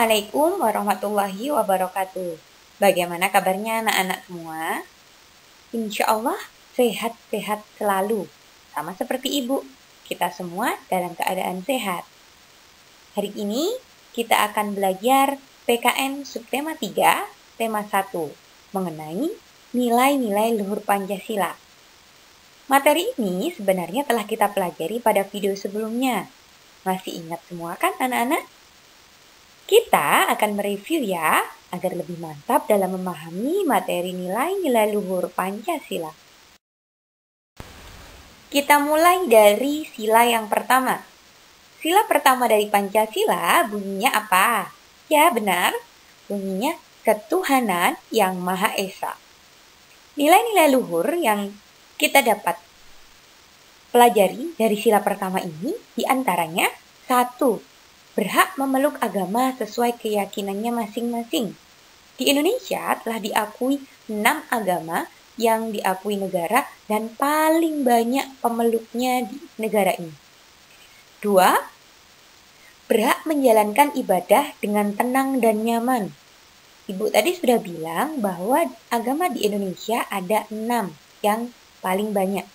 Assalamualaikum warahmatullahi wabarakatuh. Bagaimana kabarnya anak-anak semua? Insya Allah sehat-sehat selalu. Sama seperti ibu, kita semua dalam keadaan sehat. Hari ini kita akan belajar PKN Subtema 3, Tema 1, mengenai nilai-nilai luhur Pancasila. Materi ini sebenarnya telah kita pelajari pada video sebelumnya. Masih ingat semua kan anak-anak? Kita akan mereview ya, agar lebih mantap dalam memahami materi nilai-nilai luhur Pancasila. Kita mulai dari sila yang pertama. Sila pertama dari Pancasila bunyinya apa? Ya benar, bunyinya ketuhanan yang Maha Esa. Nilai-nilai luhur yang kita dapat pelajari dari sila pertama ini diantaranya 1. Berhak memeluk agama sesuai keyakinannya masing-masing. Di Indonesia telah diakui 6 agama yang diakui negara dan paling banyak pemeluknya di negara ini. 2. Berhak menjalankan ibadah dengan tenang dan nyaman. Ibu tadi sudah bilang bahwa agama di Indonesia ada 6 yang paling banyak.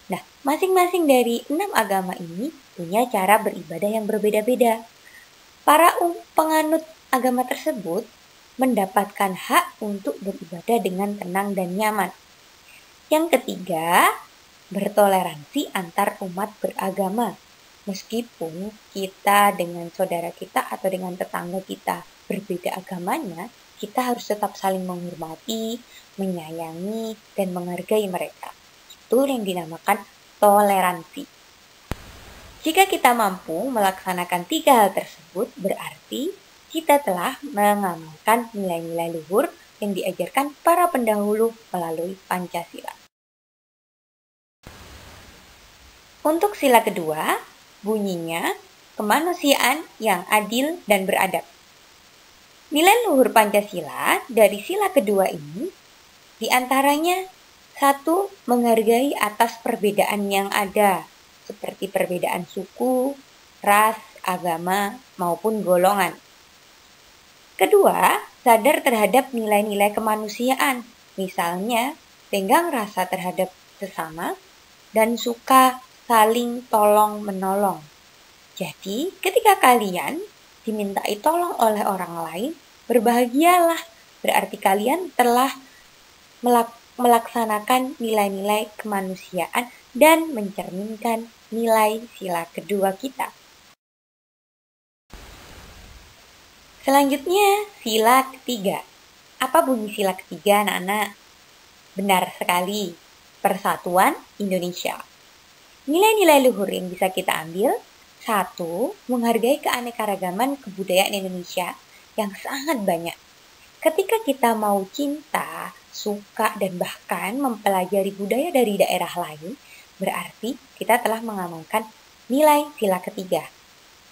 Nah, masing-masing dari 6 agama ini punya cara beribadah yang berbeda-beda. Para penganut agama tersebut mendapatkan hak untuk beribadah dengan tenang dan nyaman. Yang ketiga, bertoleransi antar umat beragama. Meskipun kita dengan saudara kita atau dengan tetangga kita berbeda agamanya, kita harus tetap saling menghormati, menyayangi, dan menghargai mereka. Itu yang dinamakan toleransi. Jika kita mampu melaksanakan 3 hal tersebut, berarti kita telah mengamalkan nilai-nilai luhur yang diajarkan para pendahulu melalui Pancasila. Untuk sila kedua, bunyinya kemanusiaan yang adil dan beradab. Nilai luhur Pancasila dari sila kedua ini diantaranya 1. Menghargai atas perbedaan yang ada, seperti perbedaan suku, ras, agama, maupun golongan. Kedua, sadar terhadap nilai-nilai kemanusiaan, misalnya tenggang rasa terhadap sesama dan suka saling tolong-menolong. Jadi, ketika kalian dimintai tolong oleh orang lain, berbahagialah, berarti kalian telah melaksanakan nilai-nilai kemanusiaan dan mencerminkan nilai sila kedua kita. Selanjutnya, sila ketiga. Apa bunyi sila ketiga, anak-anak? Benar sekali, Persatuan Indonesia. Nilai-nilai luhur yang bisa kita ambil: 1. Menghargai keanekaragaman kebudayaan Indonesia yang sangat banyak. Ketika kita mau cinta, suka, dan bahkan mempelajari budaya dari daerah lain, berarti kita telah mengamalkan nilai sila ketiga.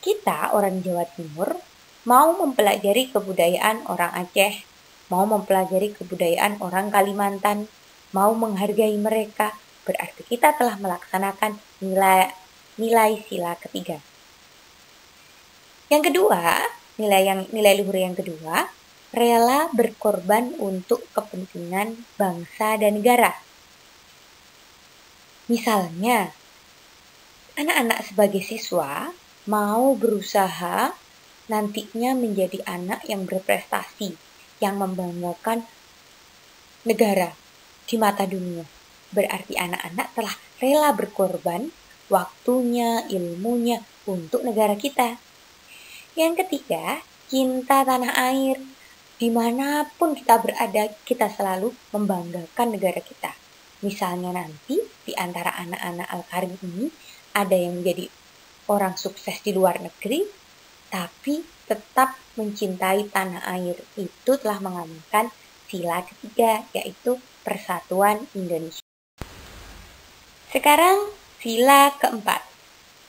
Kita orang Jawa Timur mau mempelajari kebudayaan orang Aceh, mau mempelajari kebudayaan orang Kalimantan, mau menghargai mereka, berarti kita telah melaksanakan nilai sila ketiga. Yang kedua, nilai luhur yang kedua, rela berkorban untuk kepentingan bangsa dan negara. Misalnya, anak-anak sebagai siswa mau berusaha nantinya menjadi anak yang berprestasi, yang membanggakan negara di mata dunia. Berarti anak-anak telah rela berkorban waktunya, ilmunya untuk negara kita. Yang ketiga, cinta tanah air. Dimanapun kita berada, kita selalu membanggakan negara kita. Misalnya nanti di antara anak-anak Al-Karim ini ada yang menjadi orang sukses di luar negeri, tapi tetap mencintai tanah air. Itu telah mengamalkan sila ketiga, yaitu Persatuan Indonesia. Sekarang sila keempat,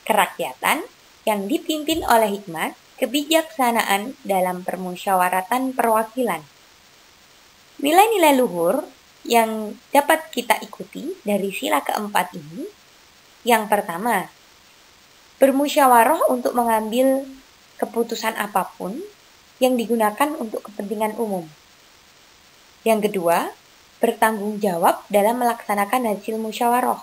kerakyatan yang dipimpin oleh hikmat, kebijaksanaan dalam permusyawaratan perwakilan. Nilai-nilai luhur yang dapat kita ikuti dari sila keempat ini, yang pertama, bermusyawarah untuk mengambil keputusan apapun yang digunakan untuk kepentingan umum. Yang kedua, bertanggung jawab dalam melaksanakan hasil musyawarah.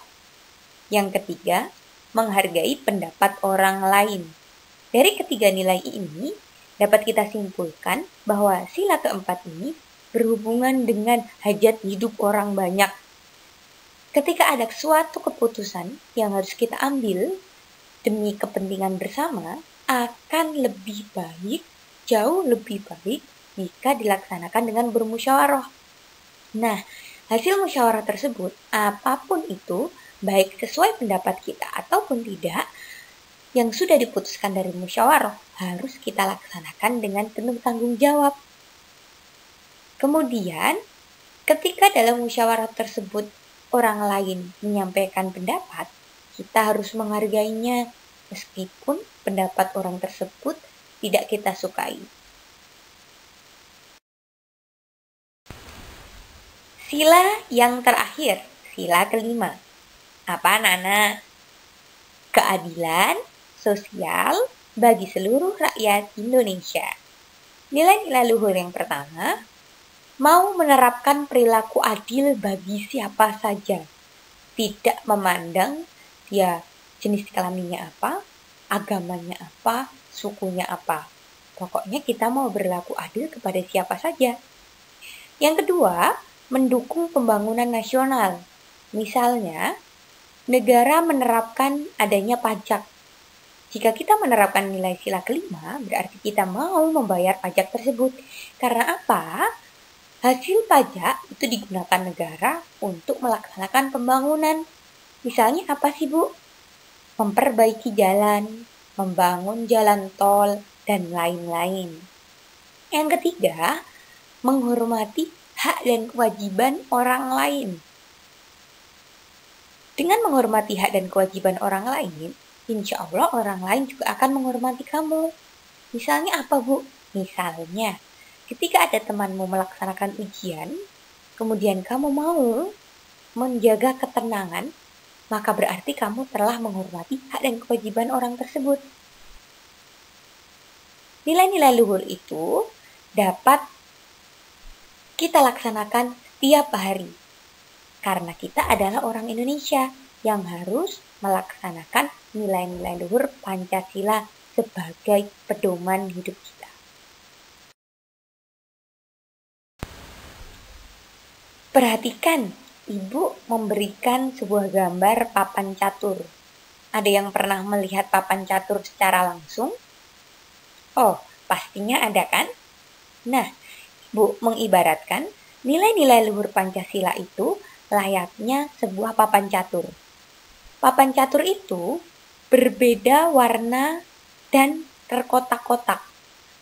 Yang ketiga, menghargai pendapat orang lain. Dari ketiga nilai ini, dapat kita simpulkan bahwa sila keempat ini berhubungan dengan hajat hidup orang banyak. Ketika ada suatu keputusan yang harus kita ambil demi kepentingan bersama, akan lebih baik, jauh lebih baik jika dilaksanakan dengan bermusyawarah. Nah, hasil musyawarah tersebut, apapun itu, baik sesuai pendapat kita ataupun tidak, yang sudah diputuskan dari musyawarah harus kita laksanakan dengan penuh tanggung jawab. Kemudian, ketika dalam musyawarah tersebut orang lain menyampaikan pendapat, kita harus menghargainya meskipun pendapat orang tersebut tidak kita sukai. Sila yang terakhir, sila kelima. Apa, Nana? Keadilan sosial bagi seluruh rakyat Indonesia. Nilai-nilai luhur yang pertama, mau menerapkan perilaku adil bagi siapa saja, tidak memandang dia jenis kelaminnya apa, agamanya apa, sukunya apa. Pokoknya kita mau berlaku adil kepada siapa saja. Yang kedua, mendukung pembangunan nasional. Misalnya, negara menerapkan adanya pajak. Jika kita menerapkan nilai sila kelima, berarti kita mau membayar pajak tersebut. Karena apa? Hasil pajak itu digunakan negara untuk melaksanakan pembangunan. Misalnya apa sih, Bu? Memperbaiki jalan, membangun jalan tol, dan lain-lain. Yang ketiga, menghormati hak dan kewajiban orang lain. Dengan menghormati hak dan kewajiban orang lain, insya Allah orang lain juga akan menghormati kamu. Misalnya apa, Bu? Misalnya, ketika ada temanmu melaksanakan ujian, kemudian kamu mau menjaga ketenangan, maka berarti kamu telah menghormati hak dan kewajiban orang tersebut. Nilai-nilai luhur itu dapat kita laksanakan tiap hari. Karena kita adalah orang Indonesia yang harus melaksanakan nilai-nilai luhur Pancasila sebagai pedoman hidup kita. Perhatikan, Ibu memberikan sebuah gambar papan catur. Ada yang pernah melihat papan catur secara langsung? Oh, pastinya ada kan? Nah, Ibu mengibaratkan nilai-nilai luhur Pancasila itu layaknya sebuah papan catur. Papan catur itu berbeda warna dan terkotak-kotak.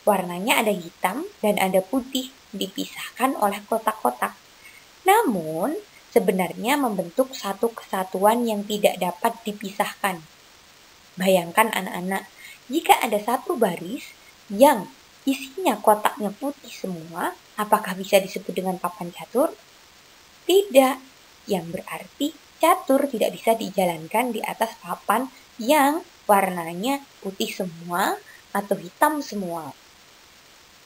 Warnanya ada hitam dan ada putih, dipisahkan oleh kotak-kotak. Namun, sebenarnya membentuk satu kesatuan yang tidak dapat dipisahkan. Bayangkan anak-anak, jika ada satu baris yang isinya kotaknya putih semua, apakah bisa disebut dengan papan catur? Tidak, yang berarti catur tidak bisa dijalankan di atas papan yang warnanya putih semua atau hitam semua.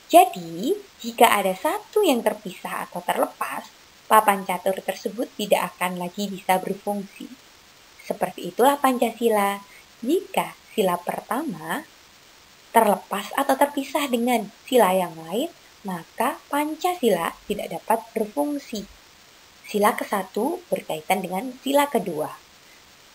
Jadi, jika ada satu yang terpisah atau terlepas, papan catur tersebut tidak akan lagi bisa berfungsi. Seperti itulah Pancasila. Jika sila pertama terlepas atau terpisah dengan sila yang lain, maka Pancasila tidak dapat berfungsi. Sila ke-1 berkaitan dengan sila kedua,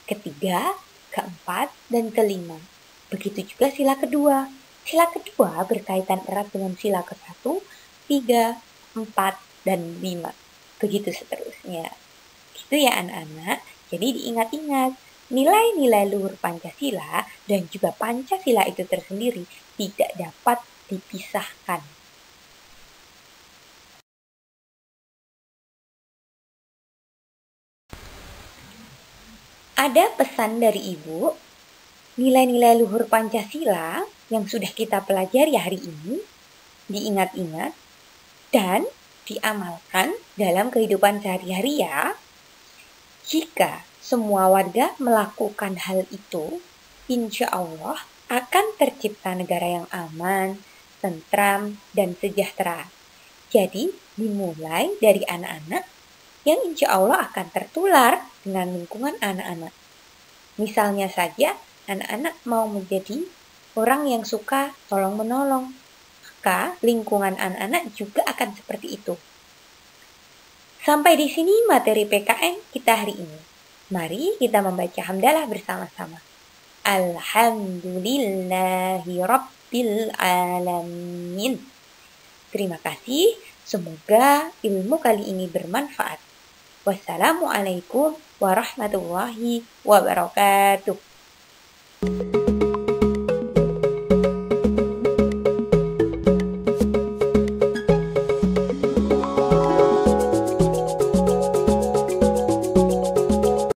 ketiga, keempat, dan kelima. Begitu juga sila kedua. Sila kedua berkaitan erat dengan sila ke-1, 3, 4, dan 5. Begitu seterusnya. Gitu ya anak-anak. Jadi diingat-ingat, nilai-nilai luhur Pancasila dan juga Pancasila itu tersendiri tidak dapat dipisahkan. Ada pesan dari Ibu, nilai-nilai luhur Pancasila yang sudah kita pelajari hari ini diingat-ingat dan diamalkan dalam kehidupan sehari-hari ya. Jika semua warga melakukan hal itu, insya Allah akan tercipta negara yang aman, tentram, dan sejahtera. Jadi, dimulai dari anak-anak yang insya Allah akan tertular dengan lingkungan anak-anak. Misalnya saja, anak-anak mau menjadi orang yang suka tolong-menolong, maka lingkungan anak-anak juga akan seperti itu. Sampai di sini materi PKN kita hari ini. Mari kita membaca hamdalah bersama-sama. Alhamdulillahi Rabbil Alamin. Terima kasih, semoga ilmu kali ini bermanfaat. Wassalamualaikum warahmatullahi wabarakatuh.